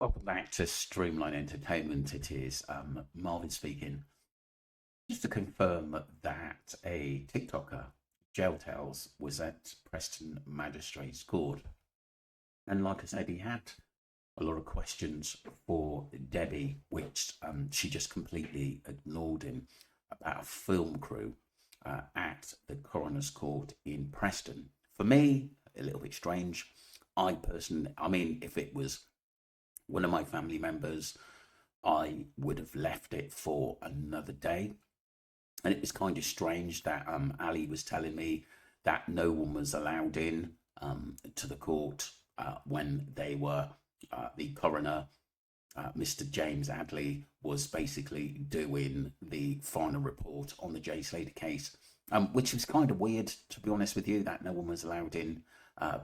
Welcome back to Streamline Entertainment. It is Marvin speaking. Just to confirm that a TikToker, Jail Tales, was at Preston Magistrates Court. And like I said, he had a lot of questions for Debbie, which she just completely ignored him about a film crew at the Coroner's Court in Preston. For me, a little bit strange. I mean, if it was one of my family members, I would have left it for another day. And it was kind of strange that Ali was telling me that no one was allowed in to the court when they were, the coroner, Mr. James Adley, was basically doing the final report on the Jay Slater case, which was kind of weird, to be honest with you, that no one was allowed in,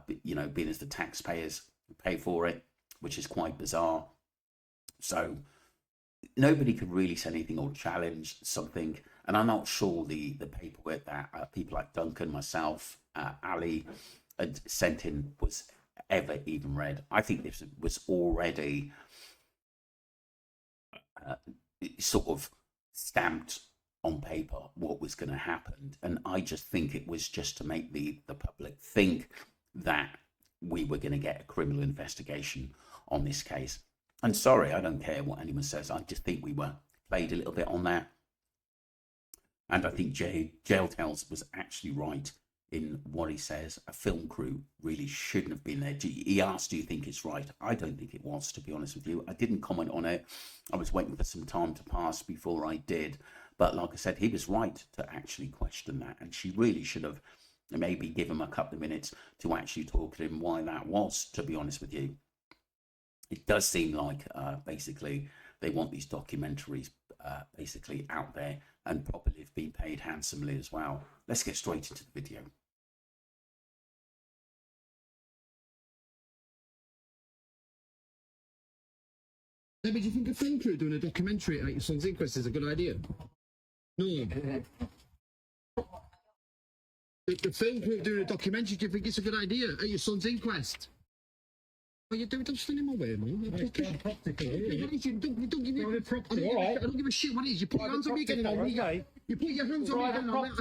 being as the taxpayers pay for it, which is quite bizarre. So nobody could really say anything or challenge something. And I'm not sure the paperwork that people like Duncan, myself, Ali had sent in was ever even read. I think this was already sort of stamped on paper what was going to happen. And I just think it was just to make the public think that we were going to get a criminal investigation on this case. And sorry, I don't care what anyone says. I just think we were played a little bit on that. And I think Jail Tales was actually right in what he says. A film crew really shouldn't have been there. He asked, do you think it's right? I don't think it was, to be honest with you. I didn't comment on it. I was waiting for some time to pass before I did. But like I said, he was right to actually question that. And she really should have maybe give him a couple of minutes to actually talk to him why that was, to be honest with you. It does seem like basically they want these documentaries basically out there and probably have been paid handsomely as well. Let's get straight into the video. Debbie, do you think a film crew doing a documentary at your son's inquest is a good idea? No. The film crew doing a documentary, do you think it's a good idea at your son's inquest? What are you doing? Don't stand in my way, man. You don't give me. I don't give a shit what it is. You put your hands on me again. Okay. You put your hands on me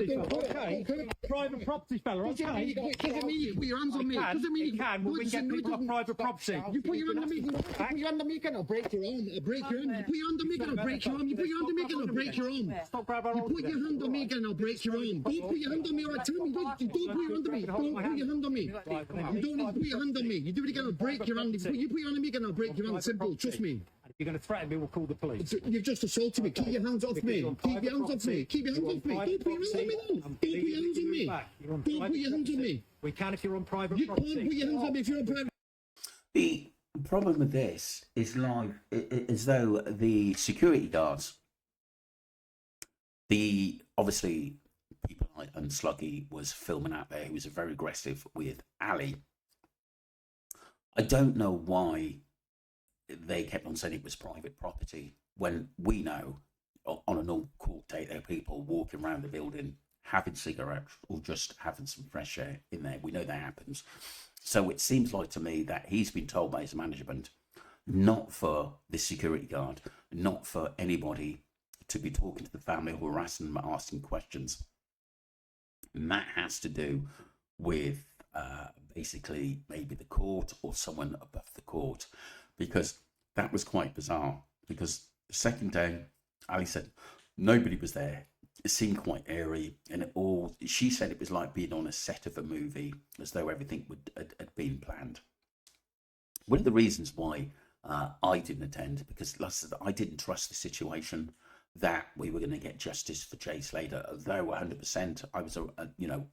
again. Private property, fella. Okay. Doesn't mean you put your hands on me. Doesn't mean you can. When we get people on private property. You put your hand on me. Put your hand on me again. I'll break your arm. I'll break your arm. You put your hand on me again. I'll break your arm. You put your hand on me again. I'll break your arm. Stop grabbing You put your hand on me again. I'll break your arm. Don't put your hand on me. All right, tell me. Don't put your hand on me. Don't put your hand on me. You don't need to put your hand on me. You do it again. I'll break your hand. You put your hand on me again. I'll break your hand. Simple. Trust me. If you're going to threaten me, we'll call the police. You've just assaulted me. Keep your hands off me. Keep your hands off me. Keep your hands off me. Don't put your hands on me then. Don't put your hands on me. Don't put your hands on me. We can if you're on private property. You can't put your hands on me if you're on private. The problem with this is like as though the security guards, obviously people like Sluggy was filming out there, who was very aggressive with Ali. I don't know why they kept on saying it was private property when we know on a normal court day there are people walking around the building having cigarettes or just having some fresh air in there. We know that happens. So it seems like to me that he's been told by his management not for the security guard, not for anybody to be talking to the family or harassing them, asking questions. And that has to do with basically maybe the court or someone above the court, because that was quite bizarre. Because the second day, Ali said nobody was there. It seemed quite airy, and she said it was like being on a set of a movie, as though everything had been planned. One of the reasons why I didn't attend, because like I said, I didn't trust the situation that we were going to get justice for Jay Slater. Though 100% I was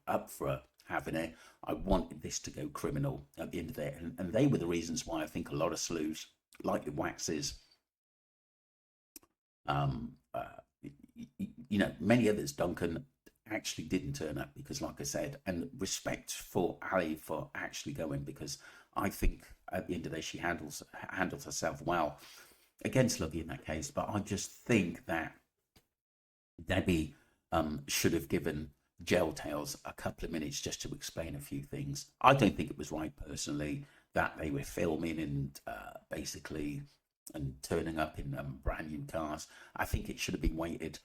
up for having it. I wanted this to go criminal at the end of it, and they were the reasons why I think a lot of sleuths, like the Waxes, many others, Duncan, actually didn't turn up because, like I said, and respect for Ali for actually going, because I think at the end of the day she handles herself well against Sluggy in that case. But I just think that Debbie should have given Jail Tales a couple of minutes just to explain a few things. I don't think it was right personally that they were filming and basically and turning up in brand new cars. I think it should have been waited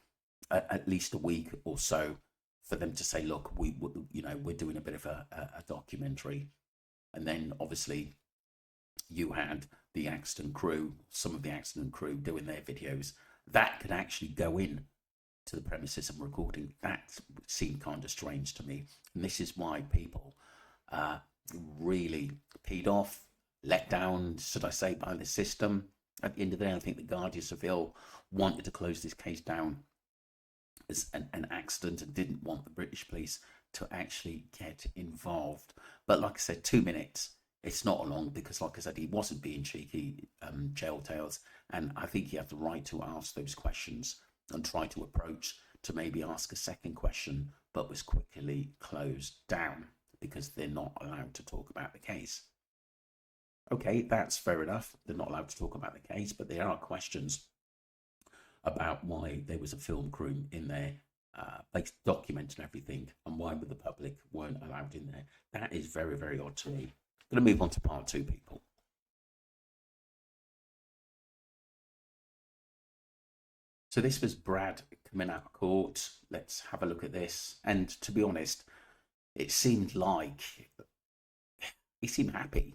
at least a week or so for them to say, look, we're doing a bit of a documentary. And then obviously you had the accident crew, some of the accident crew doing their videos that could actually go in to the premises and recording. That seemed kind of strange to me. And this is why people really peed off, let down, should I say, by the system. At the end of the day, I think the Guardia Civil wanted to close this case down as an accident and didn't want the British police to actually get involved. But like I said, 2 minutes, it's not long, because like I said, he wasn't being cheeky, Jail Tales, and I think he had the right to ask those questions and try to approach to maybe ask a second question, but was quickly closed down because they're not allowed to talk about the case. Okay, that's fair enough. They're not allowed to talk about the case, but there are questions about why there was a film crew in there, documenting everything, and why the public weren't allowed in there. That is very, very odd to me. I'm going to move on to part 2, people. So this was Brad coming out of court. Let's have a look at this. And to be honest, it seemed like he seemed happy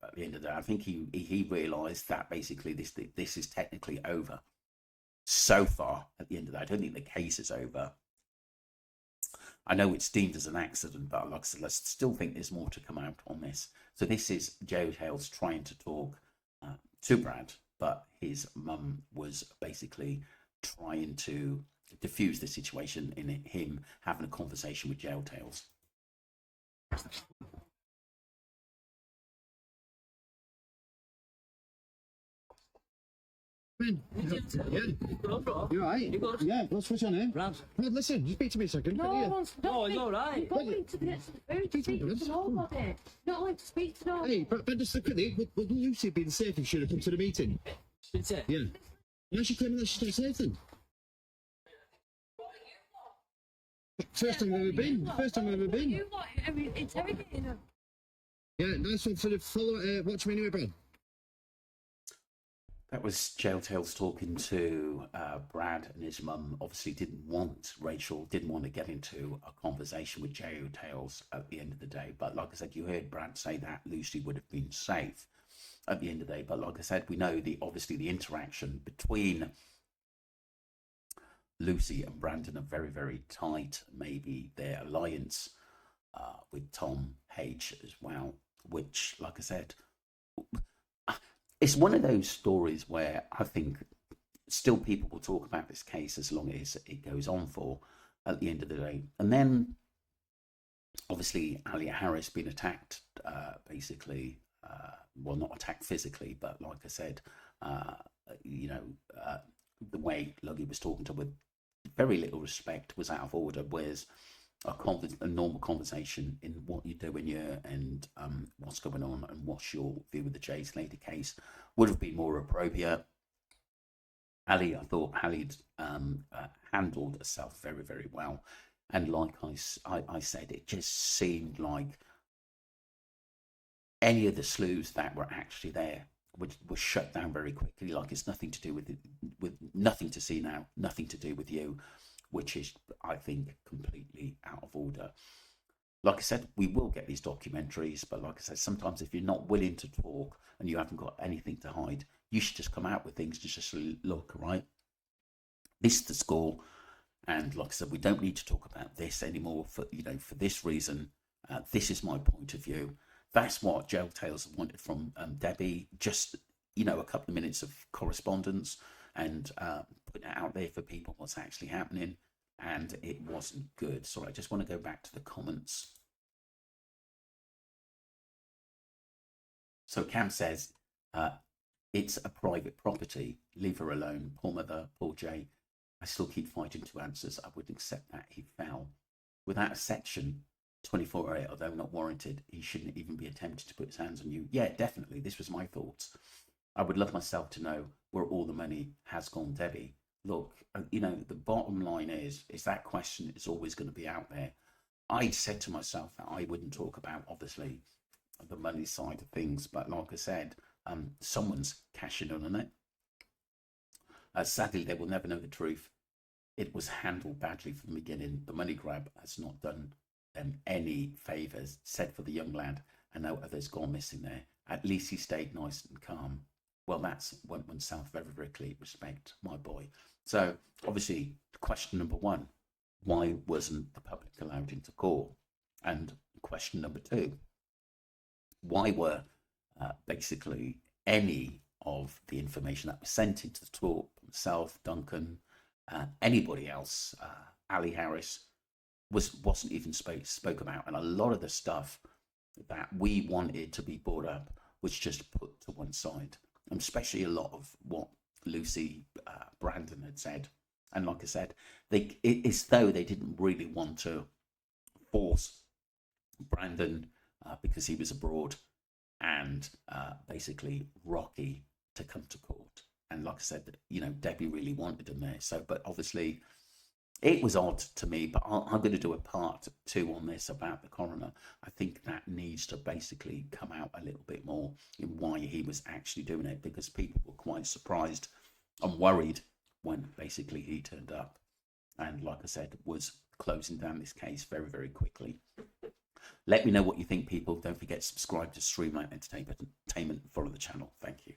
at the end of the day. I think he realised that basically this is technically over. So far, at the end of that, I don't think the case is over. I know it's deemed as an accident, but like I said, I still think there's more to come out on this. So this is Jail Tales trying to talk to Brad, but his mum was basically trying to diffuse the situation in him having a conversation with Jail Tales. Yeah. You alright? Yeah, let's switch on here. Brad, listen, just speak to me a second. No, it's alright. You're going to get some food. Speak to nobody. Not allowed to speak to nobody. Hey, but just quickly, would Lucy have been safe if she should have come to the meeting? That's it. Yeah. Why is she claiming that she's not safe then? First time I've ever been. First time I've ever been. You lot interrogating her. Yeah, nice one for the follow. Watch me anyway, Brad. That was Jail Tales talking to Brad, and his mum obviously Rachel didn't want to get into a conversation with Jail Tales at the end of the day. But like I said, you heard Brad say that Lucy would have been safe at the end of the day. But like I said, we know obviously the interaction between Lucy and Brandon are very, very tight. Maybe their alliance with Tom H as well, which, like I said, it's one of those stories where I think still people will talk about this case as long as it goes on for at the end of the day. And then obviously Alia Harris being attacked, basically, well, not attacked physically, but like I said, the way Luggy was talking to her with very little respect was out of order, whereas a normal conversation in what you're doing here and what's going on and what's your view of the Jay Slater case would have been more appropriate. I thought Ali handled herself very, very well. And like I said, it just seemed like any of the sleuths that were actually there were shut down very quickly. Like it's nothing to do with nothing to see now, nothing to do with you, which is, I think, completely out of order. Like I said, we will get these documentaries, but like I said, sometimes if you're not willing to talk and you haven't got anything to hide, you should just come out with things to just look, right? This is the score, and like I said, we don't need to talk about this anymore for this reason. This is my point of view. That's what Jail Tales wanted from Debbie. Just a couple of minutes of correspondence and putting it out there for people what's actually happening, and it wasn't good. So I just want to go back to the comments. So Cam says, it's a private property. Leave her alone. Poor mother, poor Jay. I still keep fighting to answers. I wouldn't accept that he fell. Without a section 24A, although not warranted, he shouldn't even be attempted to put his hands on you. Yeah, definitely. This was my thoughts. I would love myself to know where all the money has gone, Debbie. Look, the bottom line is that question is always going to be out there. I said to myself that I wouldn't talk about, obviously, the money side of things. But like I said, someone's cashing in on it. Sadly, they will never know the truth. It was handled badly from the beginning. The money grab has not done them any favours, said for the young lad, and no others gone missing there. At least he stayed nice and calm. Well, that's went south very, very quickly. Respect, my boy. So, obviously, question number one, why wasn't the public allowed into court? And question number two, why were basically any of the information that was sent into the talk, myself, Duncan, anybody else, Ali Harris, wasn't even spoke about, and a lot of the stuff that we wanted to be brought up was just put to one side, and especially a lot of what Lucy Brandon had said. And like I said, it's though they didn't really want to force Brandon because he was abroad, and basically Rocky to come to court. And like I said, you know, Debbie really wanted him there. So, but obviously it was odd to me, but I'm going to do a part 2 on this about the coroner. I think that needs to basically come out a little bit more in why he was actually doing it, because people were quite surprised and worried when basically he turned up. And like I said, was closing down this case very, very quickly. Let me know what you think, people. Don't forget to subscribe to Streamline Entertainment and follow the channel. Thank you.